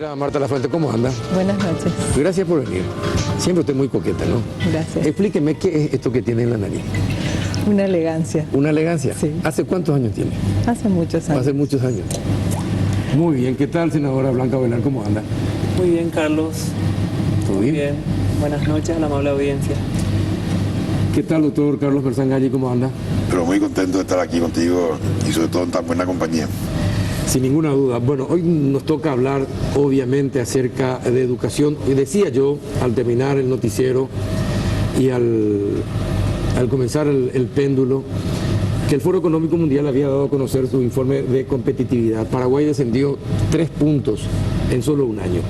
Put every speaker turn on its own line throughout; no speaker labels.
Hola, Marta Lafuente, ¿cómo anda?
Buenas noches.
Gracias por venir. Siempre usted muy coqueta, ¿no?
Gracias.
Explíqueme qué es esto que tiene en la nariz.
Una elegancia.
¿Una elegancia?
Sí.
¿Hace cuántos años tiene?
Hace muchos años.
Hace muchos años. Muy bien. ¿Qué tal, senadora Blanca Belar? ¿Cómo anda?
Muy bien, Carlos.
¿Todo bien?
Bien. Buenas noches a la amable audiencia.
¿Qué tal, doctor Carlos Bersangalli? ¿Cómo anda?
Pero muy contento de estar aquí contigo y sobre todo en tan buena compañía.
Sin ninguna duda. Bueno, hoy nos toca hablar obviamente acerca de educación. Y decía yo, al terminar el noticiero y al comenzar el péndulo, que el Foro Económico Mundial había dado a conocer su informe de competitividad. Paraguay descendió 3 puntos en solo un año.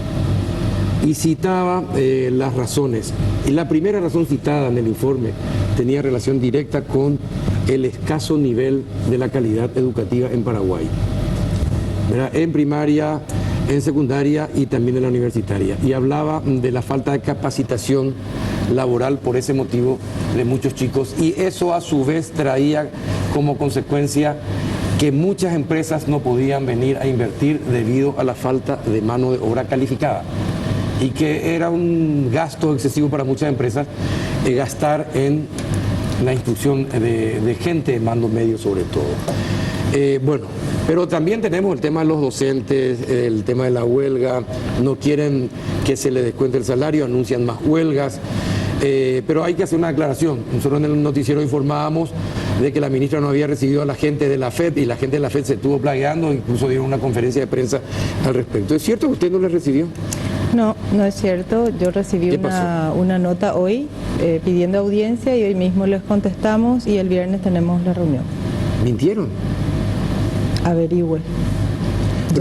Y citaba las razones. Y la primera razón citada en el informe tenía relación directa con el escaso nivel de la calidad educativa en Paraguay. ¿Verdad? En primaria, en secundaria y también en la universitaria. Y hablaba de la falta de capacitación laboral por ese motivo de muchos chicos. Y eso a su vez traía como consecuencia que muchas empresas no podían venir a invertir debido a la falta de mano de obra calificada. Y que era un gasto excesivo para muchas empresas gastar en la instrucción de gente de mando medio sobre todo. Bueno, pero también tenemos el tema de los docentes, el tema de la huelga, no quieren que se les descuente el salario, anuncian más huelgas, pero hay que hacer una aclaración. Nosotros en el noticiero informábamos de que la ministra no había recibido a la gente de la FED y la gente de la FED se estuvo plagueando, incluso dieron una conferencia de prensa al respecto. ¿Es cierto que usted no le recibió?
No, no es cierto. Yo recibí una nota hoy pidiendo audiencia y hoy mismo les contestamos y el viernes tenemos la reunión.
¿Mintieron?
Averigüe.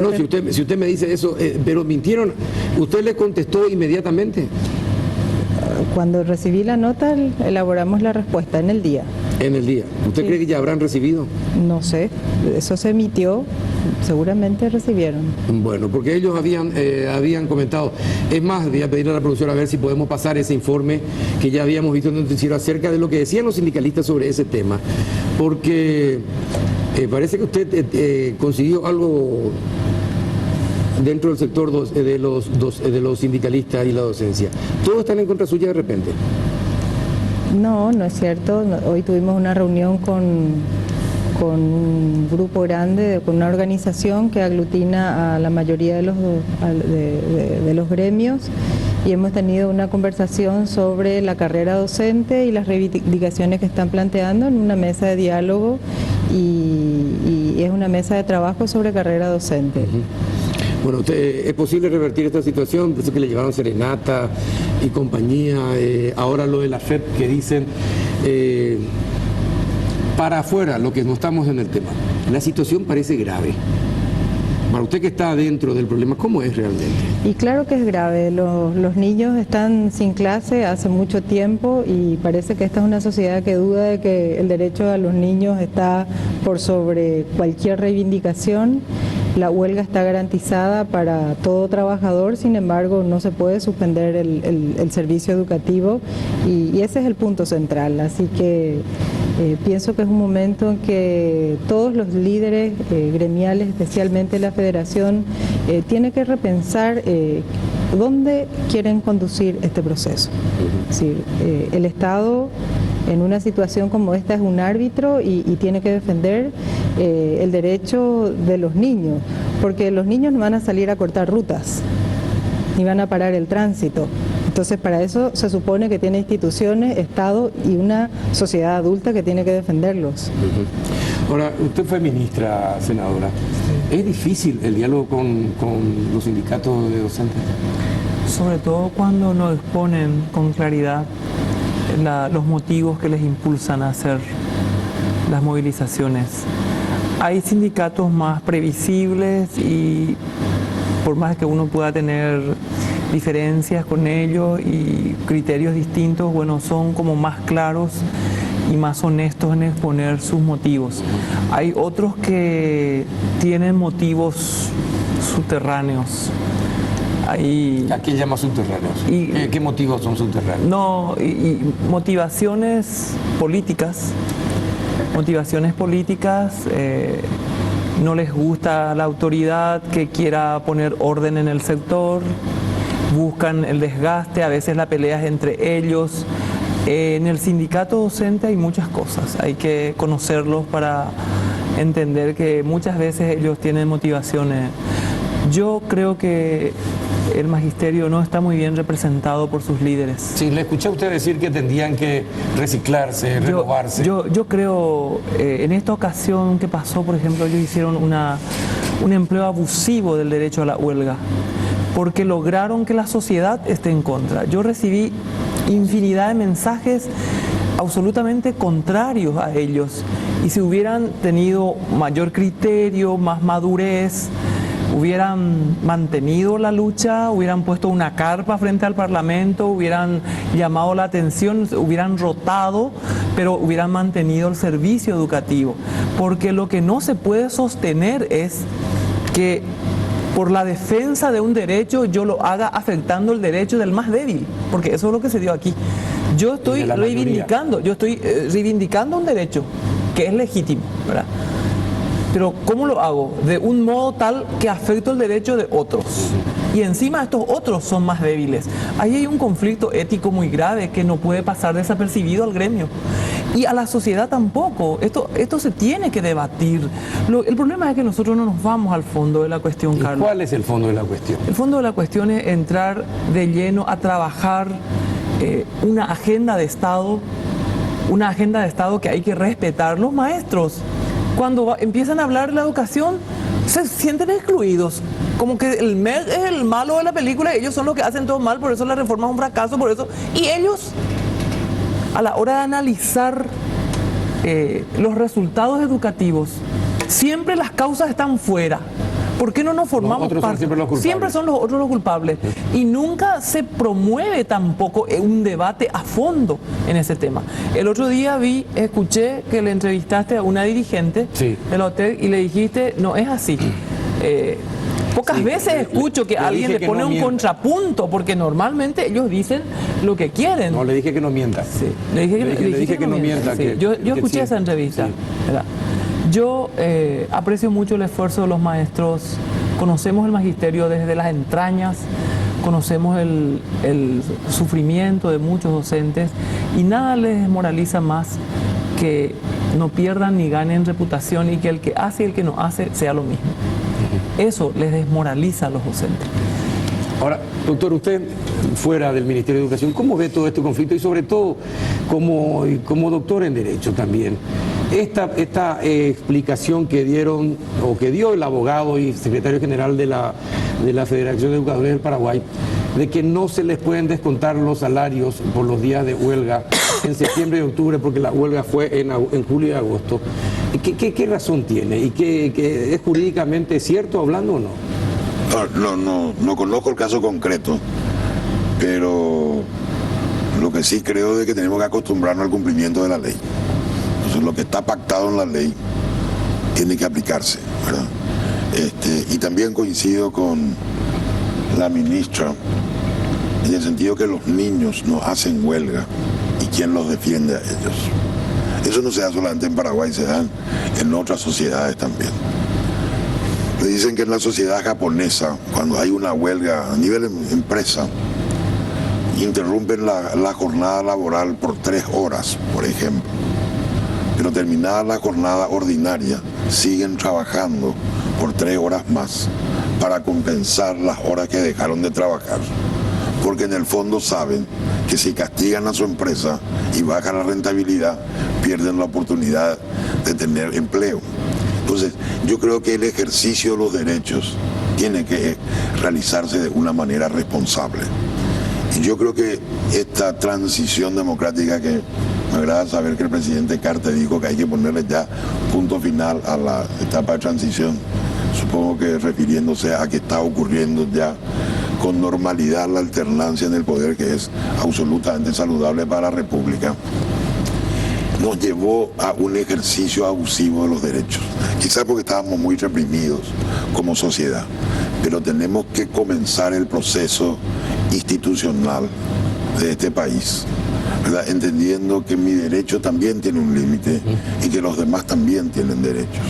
No, si usted me dice eso, pero mintieron, ¿usted le contestó inmediatamente?
Cuando recibí la nota, elaboramos la respuesta en el día.
En el día. ¿Usted cree que ya habrán recibido?
No sé, eso se emitió, seguramente recibieron.
Bueno, porque ellos habían comentado. Es más, voy a pedirle a la producción a ver si podemos pasar ese informe que ya habíamos visto en el noticiero acerca de lo que decían los sindicalistas sobre ese tema. Porque parece que usted consiguió algo dentro del sector de los sindicalistas y la docencia. ¿Todos están en contra suya de repente?
No, no es cierto. Hoy tuvimos una reunión con un grupo grande, con una organización que aglutina a la mayoría de los gremios y hemos tenido una conversación sobre la carrera docente y las reivindicaciones que están planteando en una mesa de diálogo y es una mesa de trabajo sobre carrera docente.
Bueno, ¿es posible revertir esta situación? Por eso que le llevaron serenata y compañía. Ahora lo de la FED que dicen para afuera, lo que no estamos en el tema. La situación parece grave. Para usted que está dentro del problema, ¿cómo es realmente?
Y claro que es grave. Los niños están sin clase hace mucho tiempo y parece que esta es una sociedad que duda de que el derecho a los niños está por sobre cualquier reivindicación. La huelga está garantizada para todo trabajador, sin embargo no se puede suspender el servicio educativo y ese es el punto central. Así que pienso que es un momento en que todos los líderes gremiales, especialmente la Federación, tienen que repensar dónde quieren conducir este proceso. Es decir, el Estado en una situación como esta es un árbitro y tiene que defender el derecho de los niños, porque los niños no van a salir a cortar rutas, ni van a parar el tránsito. Entonces para eso se supone que tiene instituciones, Estado y una sociedad adulta que tiene que defenderlos.
Ahora, usted fue ministra, senadora. ¿Es difícil el diálogo con los sindicatos de docentes?
Sobre todo cuando no exponen con claridad los motivos que les impulsan a hacer las movilizaciones. Hay sindicatos más previsibles y por más que uno pueda tener diferencias con ellos y criterios distintos, bueno, son como más claros y más honestos en exponer sus motivos. Hay otros que tienen motivos subterráneos.
¿A qué llama subterráneos? ¿Qué motivos son subterráneos?
No, y motivaciones políticas no les gusta la autoridad que quiera poner orden en el sector, buscan el desgaste, a veces la pelea es entre ellos. En el sindicato docente hay muchas cosas, hay que conocerlos para entender que muchas veces ellos tienen motivaciones. Yo creo que el magisterio no está muy bien representado por sus líderes.
Sí, le escuché a usted decir que tendrían que reciclarse, renovarse.
Yo creo, en esta ocasión que pasó, por ejemplo, ellos hicieron un empleo abusivo del derecho a la huelga, porque lograron que la sociedad esté en contra. Yo recibí infinidad de mensajes absolutamente contrarios a ellos, y si hubieran tenido mayor criterio, más madurez, hubieran mantenido la lucha, hubieran puesto una carpa frente al Parlamento, hubieran llamado la atención, hubieran rotado, pero hubieran mantenido el servicio educativo. Porque lo que no se puede sostener es que por la defensa de un derecho yo lo haga afectando el derecho del más débil, porque eso es lo que se dio aquí. Yo estoy reivindicando un derecho que es legítimo, ¿verdad? Pero ¿cómo lo hago? De un modo tal que afecto el derecho de otros. Y encima estos otros son más débiles. Ahí hay un conflicto ético muy grave que no puede pasar desapercibido al gremio. Y a la sociedad tampoco. Esto se tiene que debatir. El problema es que nosotros no nos vamos al fondo de la cuestión, Carlos.
¿Cuál es el fondo de la cuestión?
El fondo de la cuestión es entrar de lleno a trabajar una agenda de Estado que hay que respetar. Los maestros, cuando empiezan a hablar de la educación, se sienten excluidos, como que el MEG es el malo de la película, ellos son los que hacen todo mal, por eso la reforma es un fracaso, por eso. Y ellos, a la hora de analizar los resultados educativos, siempre las causas están fuera. ¿Por qué no nos formamos parte? Siempre son los otros los culpables. Y nunca se promueve tampoco un debate a fondo en ese tema. El otro día escuché que le entrevistaste a una dirigente del hotel y le dijiste, no es así. Pocas veces escucho que alguien le pone un contrapunto, porque normalmente ellos dicen lo que quieren.
No, le dije que no mienta.
Sí, le dije que no mienta. Sí. Yo escuché esa entrevista. Sí. ¿Verdad? Yo aprecio mucho el esfuerzo de los maestros, conocemos el magisterio desde las entrañas, conocemos el sufrimiento de muchos docentes y nada les desmoraliza más que no pierdan ni ganen reputación y que el que hace y el que no hace sea lo mismo. Eso les desmoraliza a los docentes.
Ahora, doctor, usted fuera del Ministerio de Educación, ¿cómo ve todo este conflicto? Y sobre todo, como doctor en Derecho también, esta explicación que dieron, o que dio el abogado y secretario general de la Federación de Educadores del Paraguay, de que no se les pueden descontar los salarios por los días de huelga en septiembre y octubre, porque la huelga fue en julio y agosto. ¿Qué razón tiene? ¿Y que es jurídicamente cierto hablando o no?
No conozco el caso concreto, pero lo que sí creo es que tenemos que acostumbrarnos al cumplimiento de la ley. Entonces, lo que está pactado en la ley tiene que aplicarse, ¿verdad? Y también coincido con la ministra en el sentido que los niños no hacen huelga y quién los defiende a ellos. Eso no se da solamente en Paraguay, se da en otras sociedades también. Me dicen que en la sociedad japonesa, cuando hay una huelga a nivel empresa, interrumpen la jornada laboral por 3 horas, por ejemplo. Pero terminada la jornada ordinaria, siguen trabajando por 3 horas más para compensar las horas que dejaron de trabajar. Porque en el fondo saben que si castigan a su empresa y bajan la rentabilidad, pierden la oportunidad de tener empleo. Entonces, yo creo que el ejercicio de los derechos tiene que realizarse de una manera responsable. Y yo creo que esta transición democrática, que me agrada saber que el presidente Carter dijo que hay que ponerle ya punto final a la etapa de transición, supongo que refiriéndose a que está ocurriendo ya con normalidad la alternancia en el poder, que es absolutamente saludable para la República, nos llevó a un ejercicio abusivo de los derechos. Quizás porque estábamos muy reprimidos como sociedad, pero tenemos que comenzar el proceso institucional de este país ¿verdad? Entendiendo que mi derecho también tiene un límite y que los demás también tienen derechos.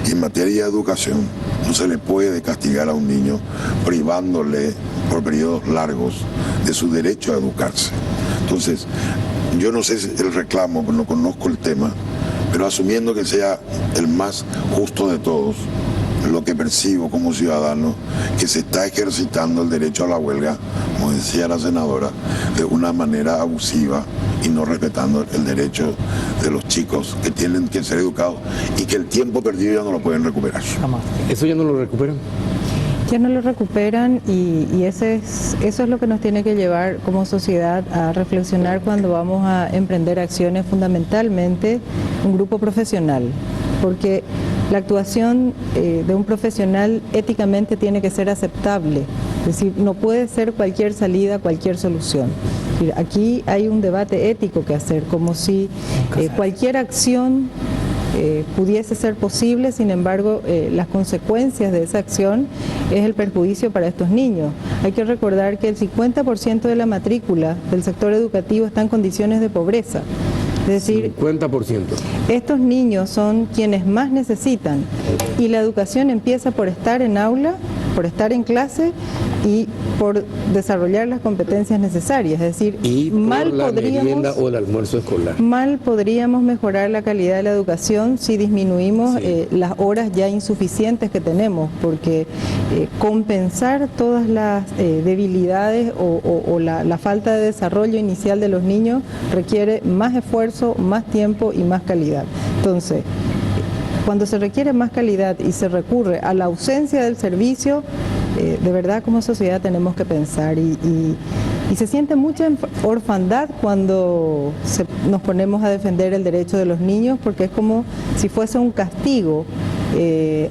Y en materia de educación, no se le puede castigar a un niño privándole por periodos largos de su derecho a educarse. Entonces, yo no sé si el reclamo, no conozco el tema, pero asumiendo que sea el más justo de todos, lo que percibo como ciudadano, que se está ejercitando el derecho a la huelga, como decía la senadora, de una manera abusiva y no respetando el derecho de los chicos que tienen que ser educados y que el tiempo perdido ya no lo pueden recuperar.
Jamás.
¿Eso ya no lo recuperan?
Ya no lo recuperan y eso es lo que nos tiene que llevar como sociedad a reflexionar cuando vamos a emprender acciones, fundamentalmente un grupo profesional, porque la actuación de un profesional éticamente tiene que ser aceptable, es decir, no puede ser cualquier salida, cualquier solución. Aquí hay un debate ético que hacer, como si cualquier acción pudiese ser posible, sin embargo, las consecuencias de esa acción es el perjuicio para estos niños. Hay que recordar que el 50% de la matrícula del sector educativo está en condiciones de pobreza. Es decir,
50%.
estos niños son quienes más necesitan y la educación empieza por estar en aula, por estar en clase y por desarrollar las competencias necesarias. Es decir,
Y por la merienda o el almuerzo escolar.
mal podríamos mejorar la calidad de la educación si disminuimos las horas ya insuficientes que tenemos, porque compensar todas las debilidades o la falta de desarrollo inicial de los niños requiere más esfuerzo, más tiempo y más calidad. Entonces, cuando se requiere más calidad y se recurre a la ausencia del servicio, de verdad como sociedad tenemos que pensar y se siente mucha orfandad cuando nos ponemos a defender el derecho de los niños, porque es como si fuese un castigo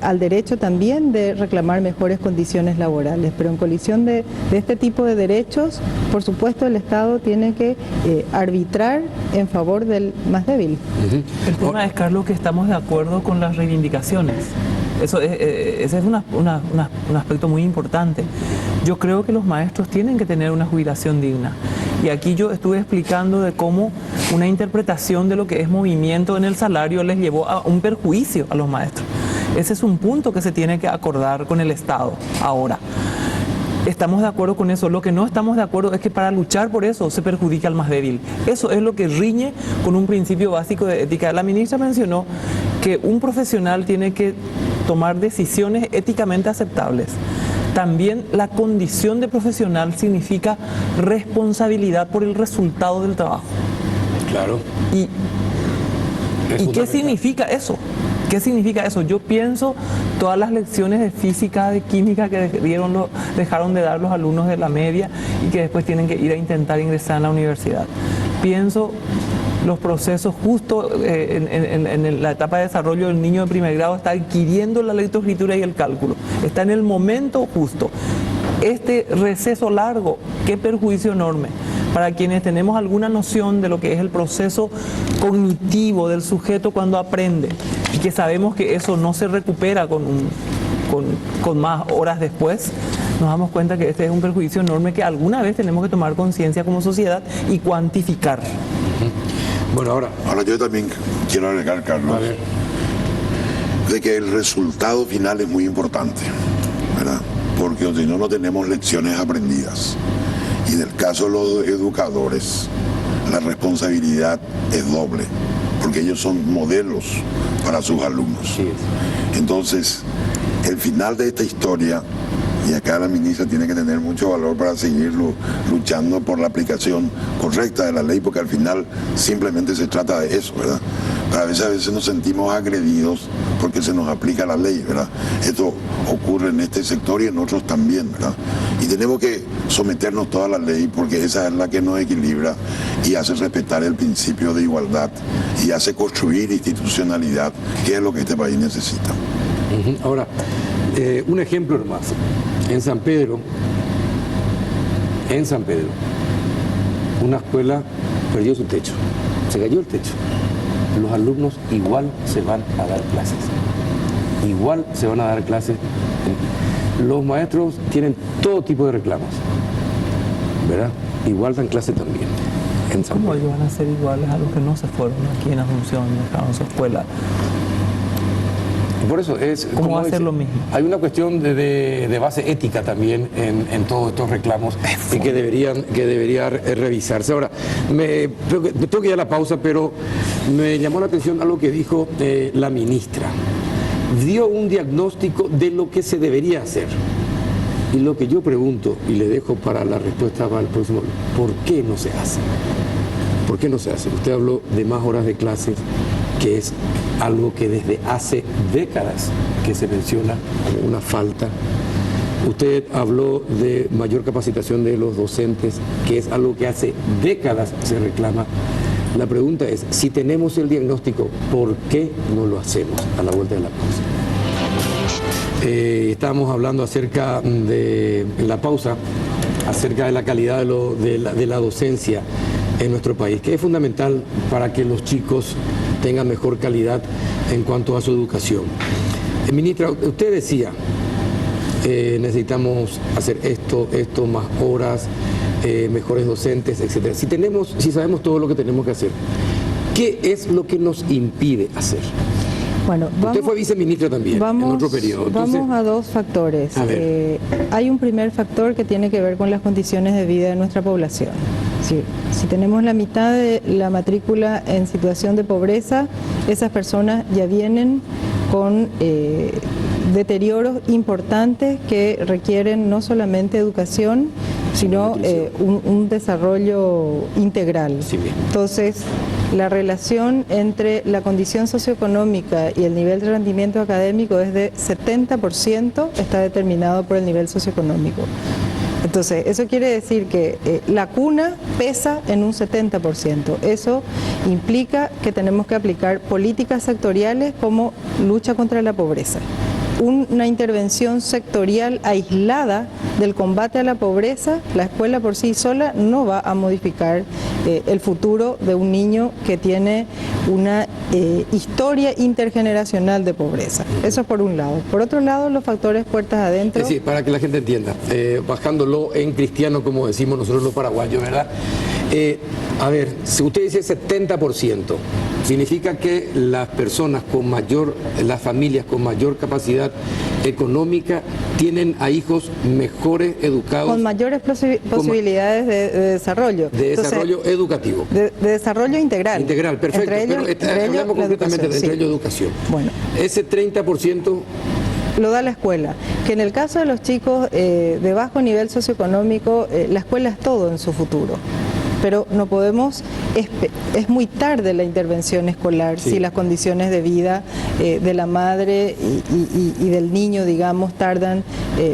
al derecho también de reclamar mejores condiciones laborales. Pero en colisión de este tipo de derechos, por supuesto el Estado tiene que arbitrar en favor del más débil.
El tema es, Carlos, que estamos de acuerdo con las reivindicaciones. Ese es un aspecto muy importante. Yo creo que los maestros tienen que tener una jubilación digna. Y aquí yo estuve explicando de cómo una interpretación de lo que es movimiento en el salario les llevó a un perjuicio a los maestros. Ese es un punto que se tiene que acordar con el Estado ahora. Estamos de acuerdo con eso. Lo que no estamos de acuerdo es que para luchar por eso se perjudica al más débil. Eso es lo que riñe con un principio básico de ética. La ministra mencionó que un profesional tiene que tomar decisiones éticamente aceptables. También la condición de profesional significa responsabilidad por el resultado del trabajo.
Claro.
¿Y qué significa eso? ¿Qué significa eso? Yo pienso todas las lecciones de física, de química que dejaron de dar los alumnos de la media y que después tienen que ir a intentar ingresar en la universidad. Pienso los procesos justo en la etapa de desarrollo del niño de primer grado, está adquiriendo la lectoescritura y el cálculo. Está en el momento justo. Este receso largo, qué perjuicio enorme para quienes tenemos alguna noción de lo que es el proceso cognitivo del sujeto cuando aprende y que sabemos que eso no se recupera con más horas después. Nos damos cuenta que este es un perjuicio enorme que alguna vez tenemos que tomar conciencia como sociedad y cuantificar.
Bueno, ahora
yo también quiero agregar, Carlos, de que el resultado final es muy importante, ¿verdad? Porque si no, no tenemos lecciones aprendidas. Y en el caso de los educadores, la responsabilidad es doble, porque ellos son modelos para sus alumnos.
Sí.
Entonces, el final de esta historia, y acá la ministra tiene que tener mucho valor para seguir luchando por la aplicación correcta de la ley, porque al final simplemente se trata de eso, ¿verdad? Pero a veces nos sentimos agredidos porque se nos aplica la ley, ¿verdad? Esto ocurre en este sector y en otros también, ¿verdad? Y tenemos que someternos toda la ley porque esa es la que nos equilibra y hace respetar el principio de igualdad y hace construir institucionalidad, que es lo que este país necesita.
Ahora, un ejemplo nomás. En San Pedro, una escuela perdió su techo, se cayó el techo. Los alumnos igual se van a dar clases. Los maestros tienen todo tipo de reclamos, ¿verdad? Igual dan clases también. en San
¿Cómo
Pedro.
ellos van a ser iguales a los que no se fueron aquí en Asunción, dejaron su escuela?
Por eso es...
¿Cómo
como
va a ser
dice,
lo mismo?
Hay una cuestión de base ética también en todos estos reclamos y que debería revisarse. Ahora, me tengo que ir a la pausa, pero me llamó la atención algo que dijo la ministra. Dio un diagnóstico de lo que se debería hacer. Y lo que yo pregunto, y le dejo para la respuesta para el próximo, ¿por qué no se hace? ¿Por qué no se hace? Usted habló de más horas de clases, que es algo que desde hace décadas que se menciona como una falta. Usted habló de mayor capacitación de los docentes, que es algo que hace décadas se reclama. La pregunta es, si tenemos el diagnóstico, ¿por qué no lo hacemos a la vuelta de la pausa? Estábamos hablando acerca de, en la pausa, acerca de la calidad de la docencia en nuestro país, que es fundamental para que los chicos tengan mejor calidad en cuanto a su educación. Ministra, usted decía, necesitamos hacer esto, más horas, mejores docentes, etc. Si sabemos todo lo que tenemos que hacer, ¿qué es lo que nos impide hacer?
Bueno,
Usted fue viceministra también en otro periodo. Entonces,
vamos a dos factores. Hay un primer factor que tiene que ver con las condiciones de vida de nuestra población. Si tenemos la mitad de la matrícula en situación de pobreza, esas personas ya vienen con deterioros importantes que requieren no solamente educación, sino un desarrollo integral.
Sí, bien.
Entonces, la relación entre la condición socioeconómica y el nivel de rendimiento académico es de 70%, está determinado por el nivel socioeconómico. Entonces, eso quiere decir que la cuna pesa en un 70%. Eso implica que tenemos que aplicar políticas sectoriales como lucha contra la pobreza. Una intervención sectorial aislada del combate a la pobreza, la escuela por sí sola no va a modificar el futuro de un niño que tiene una historia intergeneracional de pobreza. Eso es por un lado. Por otro lado, los factores puertas adentro.
Es decir, para que la gente entienda, bajándolo en cristiano, como decimos nosotros los paraguayos, ¿verdad? A ver, si usted dice 70%, significa que las personas con mayor, las familias con mayor capacidad económica tienen a hijos mejores educados.
Con mayores posibilidades de desarrollo.
De desarrollo educativo.
De desarrollo integral.
Integral, perfecto. Pero hablamos concretamente de entre ellos educación.
Bueno.
Ese 30%...
lo da la escuela, que en el caso de los chicos de bajo nivel socioeconómico, la escuela es todo en su futuro. Pero no podemos, es muy tarde la intervención escolar si las condiciones de vida de la madre y del niño, digamos, tardan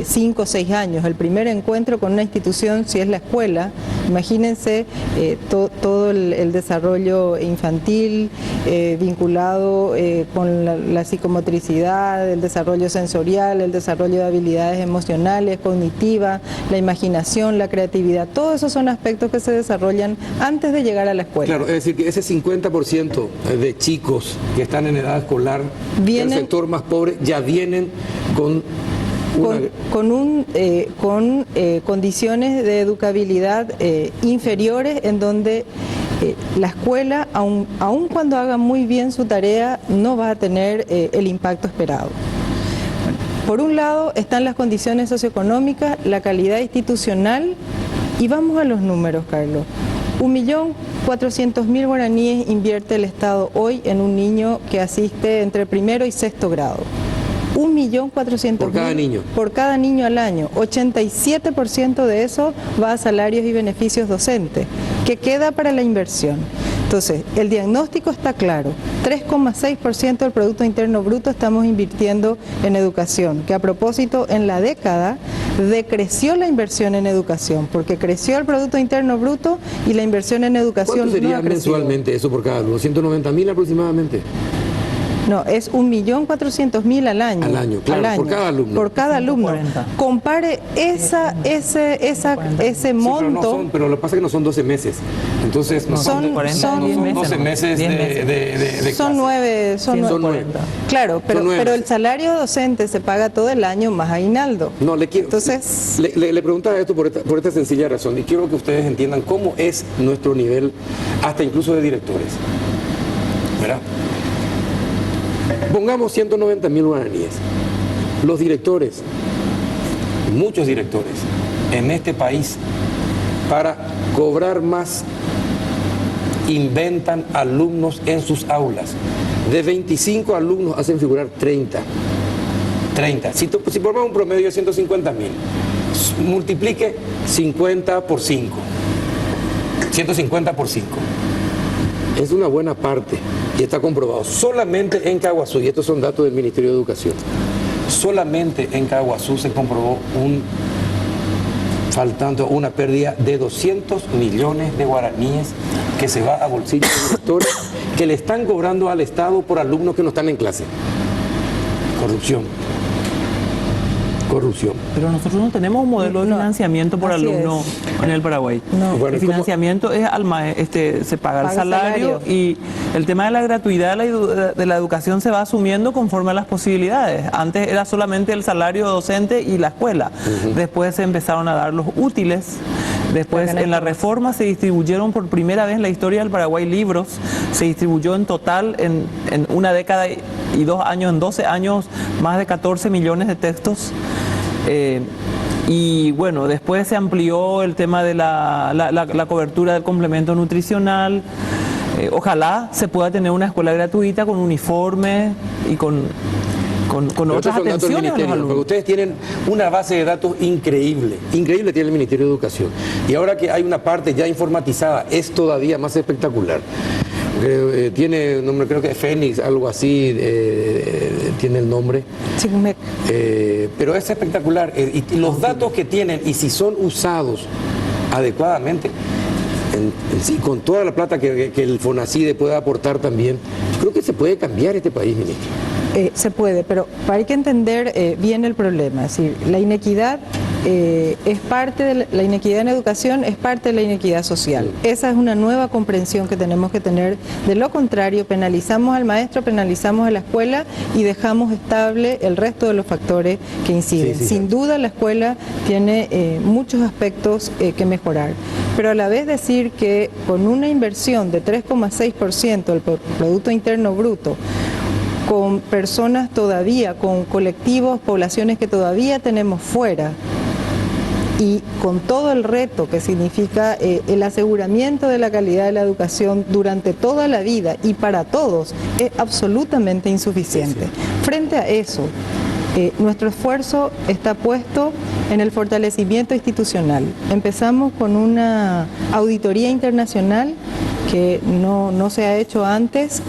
5 o 6 años. El primer encuentro con una institución, si es la escuela, imagínense todo el desarrollo infantil vinculado con la psicomotricidad, el desarrollo sensorial, el desarrollo de habilidades emocionales, cognitivas, la imaginación, la creatividad, todos esos son aspectos que se desarrollan antes de llegar a la escuela.
Claro, es decir, que ese 50% de chicos que están en edad escolar del sector más pobre ya vienen con condiciones de educabilidad inferiores, en donde la escuela, aun cuando haga muy bien su tarea, no va a tener el impacto esperado. Por un lado están las condiciones socioeconómicas, la calidad institucional, y vamos a los números, Carlos. 1.400.000 guaraníes invierte el Estado hoy en un niño que asiste entre primero y sexto grado. 1.400.000 por cada niño.
Por cada niño al año. 87% de eso va a salarios y beneficios docentes, que queda para la inversión. Entonces, el diagnóstico está claro. 3,6% del Producto Interno Bruto estamos invirtiendo en educación, que a propósito en la década decreció la inversión en educación, porque creció el Producto Interno Bruto y la inversión en educación
¿cuánto sería
no ha crecido.
mensualmente eso por cada alumno? ¿190.000 aproximadamente?
No, es 1.400.000 al año.
Al año, claro, por cada alumno.
Por cada alumno.
140.
Compare ese monto.
Pero lo que pasa es que no son 12 meses. Entonces, no
Son
12 meses de
Son
clase.
9, son 9. Claro,
Son 9
pero el
meses.
salario docente se paga todo el año más aguinaldo.
No, le quiero.
Entonces,
le preguntaba esto por esta sencilla razón y quiero que ustedes entiendan cómo es nuestro nivel, hasta incluso de directores. ¿Verdad? Pongamos 190.000 guaraníes. Los directores, muchos directores en este país, para cobrar más, inventan alumnos en sus aulas. De 25 alumnos hacen figurar 30. Si ponemos un promedio de 150.000, multiplique 50 por 5. 150 por 5. Es una buena parte y está comprobado. Solamente en Caguazú, y estos son datos del Ministerio de Educación, solamente en Caguazú se comprobó una pérdida de 200 millones de guaraníes que se va a bolsillo de directores que le están cobrando al Estado por alumnos que no están en clase. Corrupción.
Pero nosotros no tenemos un modelo de
No,
financiamiento por
así
alumno
es.
en el Paraguay.
No.
Bueno,
El financiamiento es se paga el salario y el tema de la gratuidad de la educación se va asumiendo conforme a las posibilidades. Antes era solamente el salario docente y la escuela. Después se empezaron a dar los útiles. Después en la reforma se distribuyeron por primera vez en la historia del Paraguay libros. Se distribuyó en total en una década y 2 años, en 12 años, más de 14 millones de textos. Y bueno, después se amplió el tema de la cobertura del complemento nutricional. Ojalá se pueda tener una escuela gratuita con uniforme y con
Pero
otras
estos son datos del
atenciones a los
Ministerio,
alumnos.
porque ustedes tienen una base de datos increíble tiene el Ministerio de Educación. Y ahora que hay una parte ya informatizada, es todavía más espectacular. Tiene nombre, creo que es Fénix, algo así, tiene el nombre.
Chigmec.
Pero es espectacular. Y los datos que tienen, y si son usados adecuadamente, en sí, con toda la plata que el FONACIDE pueda aportar también, creo que se puede cambiar este país, ministro.
Se puede, pero hay que entender bien el problema. Es decir, la inequidad es parte de la inequidad en educación, es parte de la inequidad social. Esa es una nueva comprensión que tenemos que tener. De lo contrario, penalizamos al maestro, penalizamos a la escuela y dejamos estable el resto de los factores que inciden.
Sí,
Sin duda la escuela tiene muchos aspectos que mejorar, pero a la vez decir que con una inversión de 3,6% del Producto Interno Bruto, con personas todavía, con colectivos, poblaciones que todavía tenemos fuera, y con todo el reto que significa el aseguramiento de la calidad de la educación durante toda la vida y para todos, es absolutamente insuficiente. Frente a eso, nuestro esfuerzo está puesto en el fortalecimiento institucional. Empezamos con una auditoría internacional que no se ha hecho antes,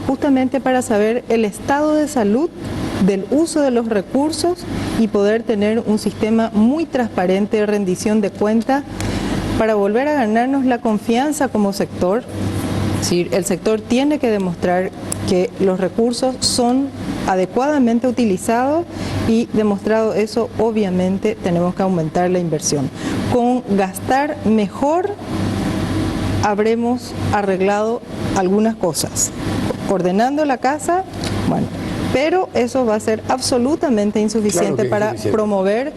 justamente para saber el estado de salud del uso de los recursos y poder tener un sistema muy transparente de rendición de cuentas para volver a ganarnos la confianza como sector. Es decir, el sector tiene que demostrar que los recursos son adecuadamente utilizados y demostrado eso, obviamente tenemos que aumentar la inversión. Con gastar mejor habremos arreglado algunas cosas. Ordenando la casa, bueno, pero eso va a ser absolutamente insuficiente para promover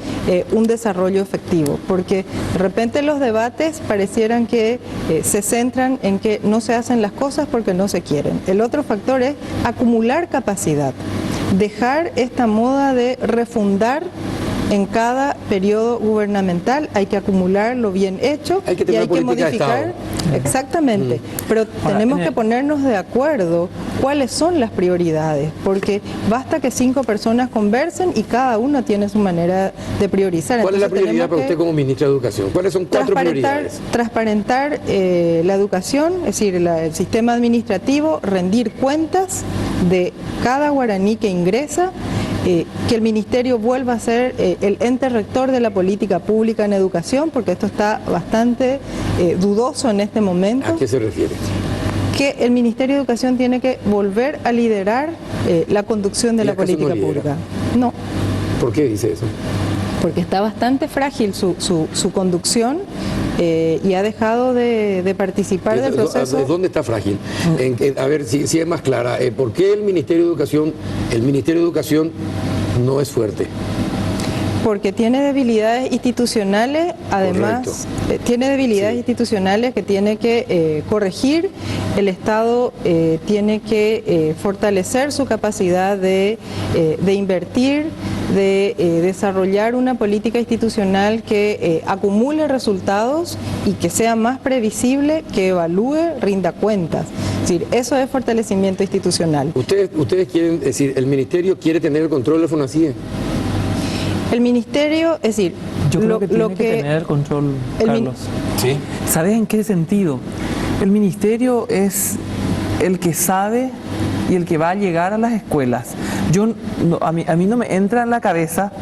un desarrollo efectivo, porque de repente los debates parecieran que se centran en que no se hacen las cosas porque no se quieren. El otro factor es acumular capacidad, dejar esta moda de refundar en cada periodo gubernamental. Hay que acumular lo bien hecho y hay que modificar. Exactamente, pero tenemos que ponernos de acuerdo cuáles son las prioridades, porque basta que 5 personas conversen y cada uno tiene su manera de priorizar.
¿Cuál es la prioridad para usted como ministra de Educación? ¿Cuáles son 4 prioridades?
Transparentar la educación, es decir, el sistema administrativo, rendir cuentas de cada guaraní que ingresa, que el Ministerio vuelva a ser el ente rector de la política pública en educación, porque esto está bastante dudoso en este momento.
¿A qué se refiere?
que el Ministerio de Educación tiene que volver a liderar la conducción de
¿Y
la
acaso
política
no lidera?
pública. No,
¿Por qué dice eso?
porque está bastante frágil su conducción y ha dejado de participar del proceso.
¿Dónde está frágil? A ver si es más clara. ¿Por qué el Ministerio de Educación no es fuerte?
Porque tiene debilidades institucionales, además, tiene debilidades institucionales que tiene que corregir. El Estado tiene que fortalecer su capacidad de invertir, de desarrollar una política institucional que acumule resultados y que sea más previsible, que evalúe, rinda cuentas. Es decir, eso es fortalecimiento institucional.
Ustedes quieren decir, el Ministerio quiere tener el control de FONACIE.
El Ministerio, es decir,
Yo creo que tiene que tener control, Carlos.
Sí.
¿Sabes en qué sentido? El Ministerio es el que sabe y el que va a llegar a las escuelas. A mí no me entra en la cabeza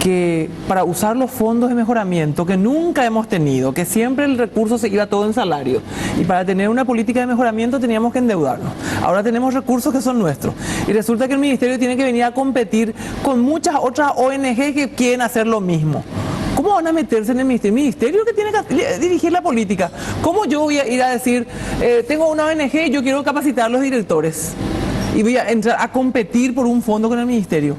que para usar los fondos de mejoramiento que nunca hemos tenido, que siempre el recurso se iba todo en salario, y para tener una política de mejoramiento teníamos que endeudarnos. Ahora tenemos recursos que son nuestros y resulta que el Ministerio tiene que venir a competir con muchas otras ONG que quieren hacer lo mismo. ¿Cómo van a meterse en el Ministerio? El Ministerio que tiene que dirigir la política. ¿Cómo yo voy a ir a decir, tengo una ONG y yo quiero capacitar a los directores y voy a entrar a competir por un fondo con el Ministerio?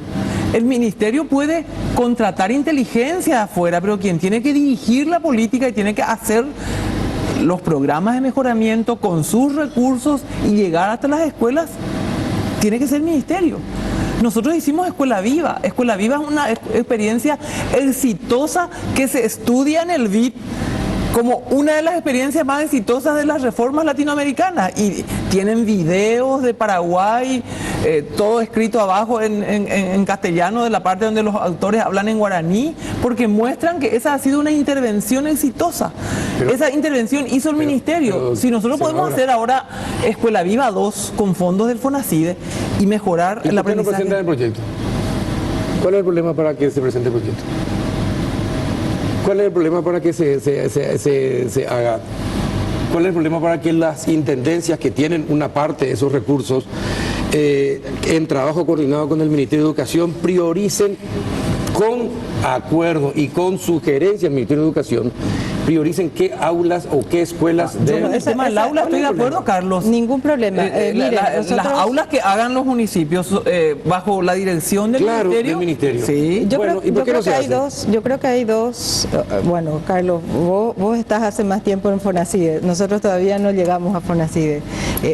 El Ministerio puede contratar inteligencia de afuera, pero quien tiene que dirigir la política y tiene que hacer los programas de mejoramiento con sus recursos y llegar hasta las escuelas, tiene que ser el Ministerio. Nosotros hicimos Escuela Viva. Escuela Viva es una experiencia exitosa que se estudia en el BID como una de las experiencias más exitosas de las reformas latinoamericanas, y tienen videos de Paraguay, todo escrito abajo en castellano, de la parte donde los autores hablan en guaraní, porque muestran que esa ha sido una intervención exitosa. Esa intervención hizo el Ministerio. Si nosotros podemos hacer ahora Escuela Viva 2 con fondos del FONACIDE y mejorar el
¿Por qué no
aprendizaje.
presentan el proyecto? ¿Cuál es el problema para que se presente el proyecto? ¿Cuál es el problema para que se haga? ¿Cuál es el problema para que las intendencias que tienen una parte de esos recursos en trabajo coordinado con el Ministerio de Educación prioricen con acuerdo y con sugerencia al Ministerio de Educación, prioricen qué aulas o qué escuelas
Yo
deben?
en el tema del aula estoy de acuerdo, Carlos.
Ningún problema. Mire,
Las aulas que hagan los municipios bajo la dirección del Ministerio. Sí.
Yo
Bueno,
creo,
¿y por qué no se hace?
yo creo que hay dos, bueno, Carlos, vos estás hace más tiempo en FONACIDE, nosotros todavía no llegamos a FONACIDE,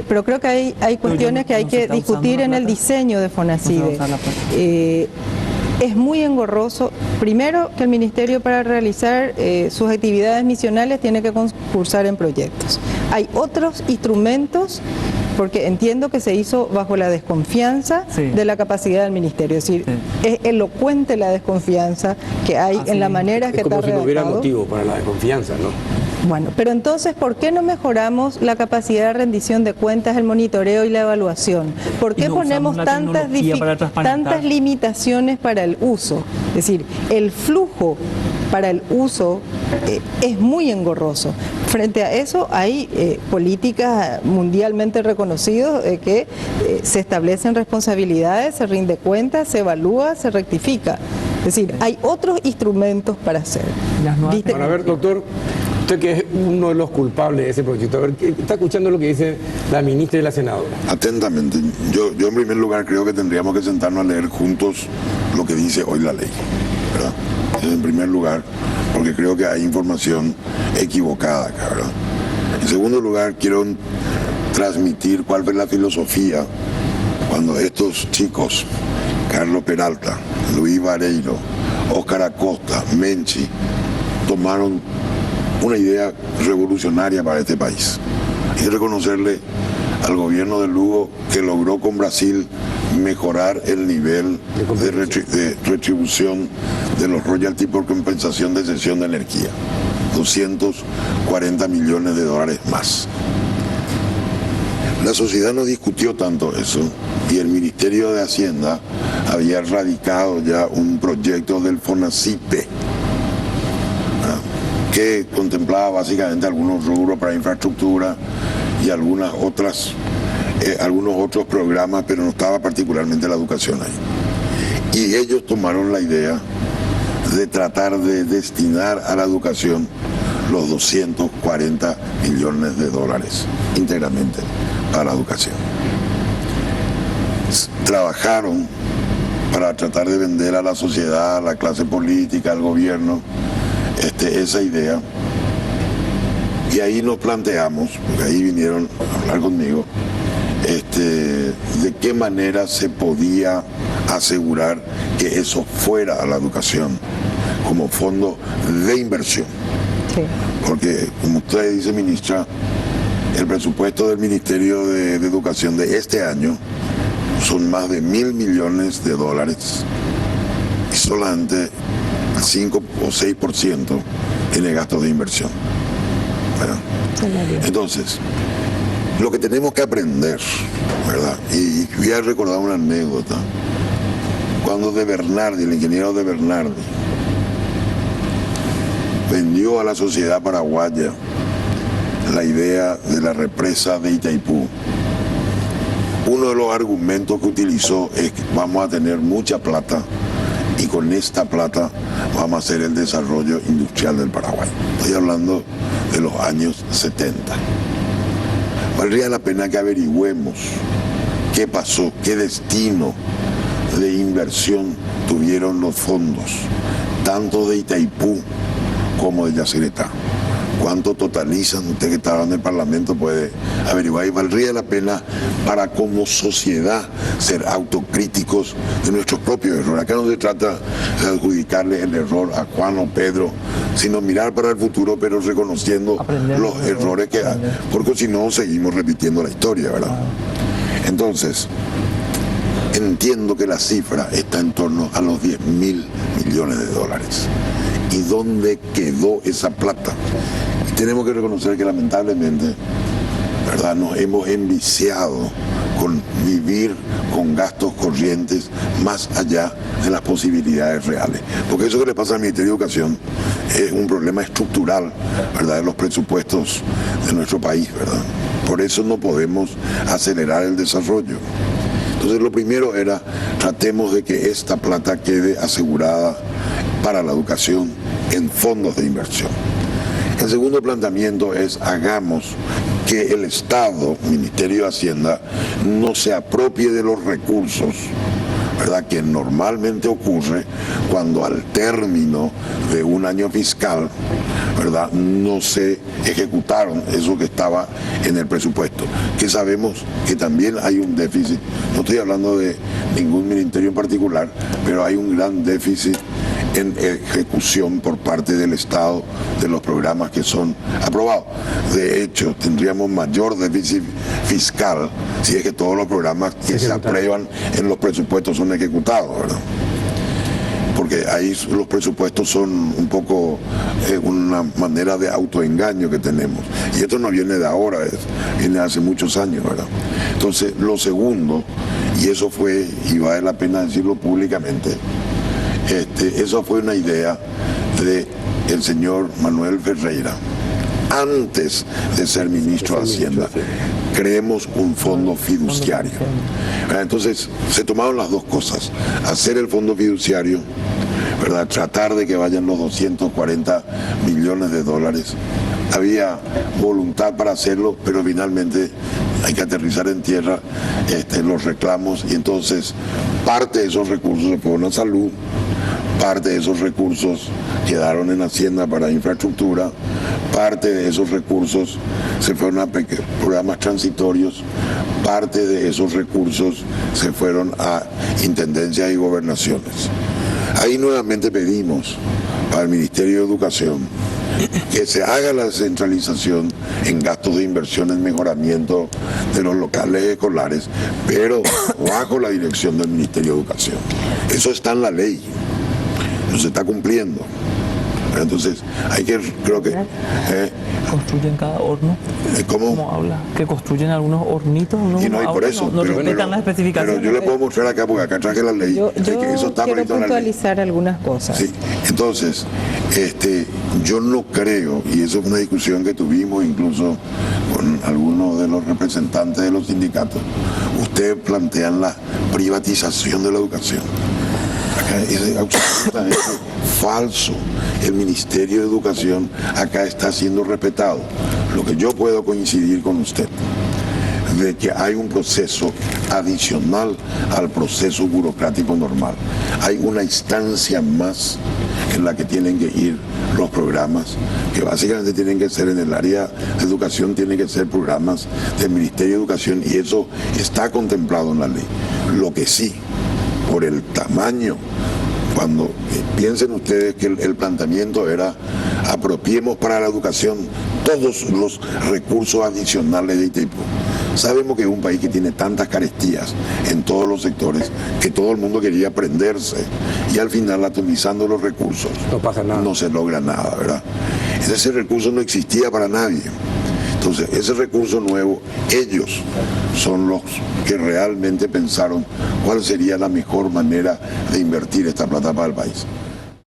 pero creo que hay cuestiones que hay que discutir en el diseño de FONACIDE. Es muy engorroso, primero, que el Ministerio, para realizar sus actividades misionales, tiene que concursar en proyectos. Hay otros instrumentos, porque entiendo que se hizo bajo la desconfianza de la capacidad del Ministerio. Es decir, es elocuente la desconfianza que hay en la manera que está redactado.
Es como si no hubiera motivo para la desconfianza, ¿no?
Bueno, pero entonces, ¿por qué no mejoramos la capacidad de rendición de cuentas, el monitoreo y la evaluación? ¿Por qué ponemos tantas limitaciones para el uso? Es decir, el flujo para el uso es muy engorroso. Frente a eso hay políticas mundialmente reconocidas que se establecen responsabilidades, se rinde cuenta, se evalúa, se rectifica. Es decir, hay otros instrumentos para hacer.
Bueno, a ver, doctor, usted que es uno de los culpables de ese proyecto, a ver, ¿está escuchando lo que dice la ministra y la senadora?
Atentamente. Yo en primer lugar creo que tendríamos que sentarnos a leer juntos lo que dice hoy la ley, ¿verdad? Eso en primer lugar, porque creo que hay información equivocada acá, ¿verdad? En segundo lugar, quiero transmitir cuál fue la filosofía cuando estos chicos, Carlos Peralta, Luis Vareiro, Óscar Acosta, Menchi, tomaron una idea revolucionaria para este país. Y reconocerle al gobierno de Lugo que logró con Brasil mejorar el nivel de retribución de los royalties por compensación de cesión de energía. 240 millones de dólares más. La sociedad no discutió tanto eso y el Ministerio de Hacienda había radicado ya un proyecto del FONACIPE que contemplaba básicamente algunos rubros para infraestructura y algunos otros programas, pero no estaba particularmente la educación ahí. Y ellos tomaron la idea de tratar de destinar a la educación los 240 millones de dólares íntegramente para la educación. Trabajaron para tratar de vender a la sociedad, a la clase política, al gobierno, esa idea. Y ahí nos planteamos, porque ahí vinieron a hablar conmigo, de qué manera se podía asegurar que eso fuera a la educación como fondo de inversión.
Sí.
Porque, como usted dice, ministra, el presupuesto del Ministerio de Educación de este año son más de 1.000 millones de dólares y solamente 5 o 6% tiene gastos de inversión. ¿Verdad? Entonces, lo que tenemos que aprender, ¿verdad? Y voy a recordar una anécdota. Cuando De Bernardi, el ingeniero De Bernardi, vendió a la sociedad paraguaya la idea de la represa de Itaipú, uno de los argumentos que utilizó es que vamos a tener mucha plata y con esta plata vamos a hacer el desarrollo industrial del Paraguay. Estoy hablando de los años 70. Valdría la pena que averigüemos qué pasó, qué destino de inversión tuvieron los fondos, tanto de Itaipú como de Yacyretá. ¿Cuánto totalizan? Usted que estaba en el Parlamento puede averiguar, y valdría la pena para como sociedad ser autocríticos de nuestros propios errores. Acá no se trata de adjudicarle el error a Juan o Pedro, sino mirar para el futuro, pero reconociendo los errores que hay, porque si no seguimos repitiendo la historia, ¿verdad? Entonces, entiendo que la cifra está en torno a los 10.000 millones de dólares. ¿Y dónde quedó esa plata? Y tenemos que reconocer que lamentablemente, ¿verdad?, nos hemos enviciado con vivir con gastos corrientes más allá de las posibilidades reales. Porque eso que le pasa al Ministerio de Educación es un problema estructural, ¿verdad?, de los presupuestos de nuestro país, ¿verdad? Por eso no podemos acelerar el desarrollo. Entonces lo primero era, tratemos de que esta plata quede asegurada para la educación en fondos de inversión. El segundo planteamiento es, hagamos que el Estado, Ministerio de Hacienda, no se apropie de los recursos, ¿verdad?, que normalmente ocurre cuando al término de un año fiscal, ¿verdad?, no se ejecutaron eso que estaba en el presupuesto, que sabemos que también hay un déficit. No estoy hablando de ningún ministerio en particular, pero hay un gran déficit en ejecución por parte del Estado de los programas que son aprobados. De hecho, tendríamos mayor déficit fiscal si es que todos los programas que se aprueban en los presupuestos son ejecutados, ¿verdad? Porque ahí los presupuestos son un poco una manera de autoengaño que tenemos. Y esto no viene de ahora, viene de hace muchos años, ¿verdad? Entonces, lo segundo, y eso fue, y vale la pena decirlo públicamente, eso fue una idea del señor Manuel Ferreira. Antes de ser ministro de Hacienda, creemos un fondo fiduciario. Entonces, se tomaron las dos cosas. Hacer el fondo fiduciario, ¿verdad?, tratar de que vayan los 240 millones de dólares. Había voluntad para hacerlo, pero finalmente hay que aterrizar en tierra los reclamos, y entonces parte de esos recursos se fueron a salud, parte de esos recursos quedaron en Hacienda para infraestructura, parte de esos recursos se fueron a programas transitorios, parte de esos recursos se fueron a intendencias y gobernaciones. Ahí nuevamente pedimos al Ministerio de Educación que se haga la descentralización en gastos de inversión en mejoramiento de los locales escolares, pero bajo la dirección del Ministerio de Educación. Eso está en la ley, no se está cumpliendo. Entonces, hay que, creo que...
¿Construyen cada horno?
¿Cómo
habla? ¿Que construyen algunos hornitos?
Y no, y por eso.
No respetan las especificaciones.
Pero yo le puedo mostrar acá, porque acá traje la ley.
Yo
que eso está
quiero
previsto en la ley.
puntualizar algunas cosas.
Sí, entonces, Yo no creo, y eso es una discusión que tuvimos incluso con algunos de los representantes de los sindicatos, ustedes plantean la privatización de la educación. Acá es absolutamente falso. El Ministerio de Educación acá está siendo respetado. Lo que yo puedo coincidir con usted, de que hay un proceso adicional al proceso burocrático normal. Hay una instancia más en la que tienen que ir los programas, que básicamente tienen que ser en el área de educación, tienen que ser programas del Ministerio de Educación, y eso está contemplado en la ley. Lo que sí, por el tamaño, cuando piensen ustedes que el planteamiento era apropiemos para la educación todos los recursos adicionales de ITEIPU. Sabemos que es un país que tiene tantas carestías en todos los sectores que todo el mundo quería aprenderse, y al final, atomizando los recursos,
No pasa nada.
no se logra nada, ¿verdad? Ese recurso no existía para nadie. Entonces, ese recurso nuevo, ellos son los que realmente pensaron cuál sería la mejor manera de invertir esta plata para el país.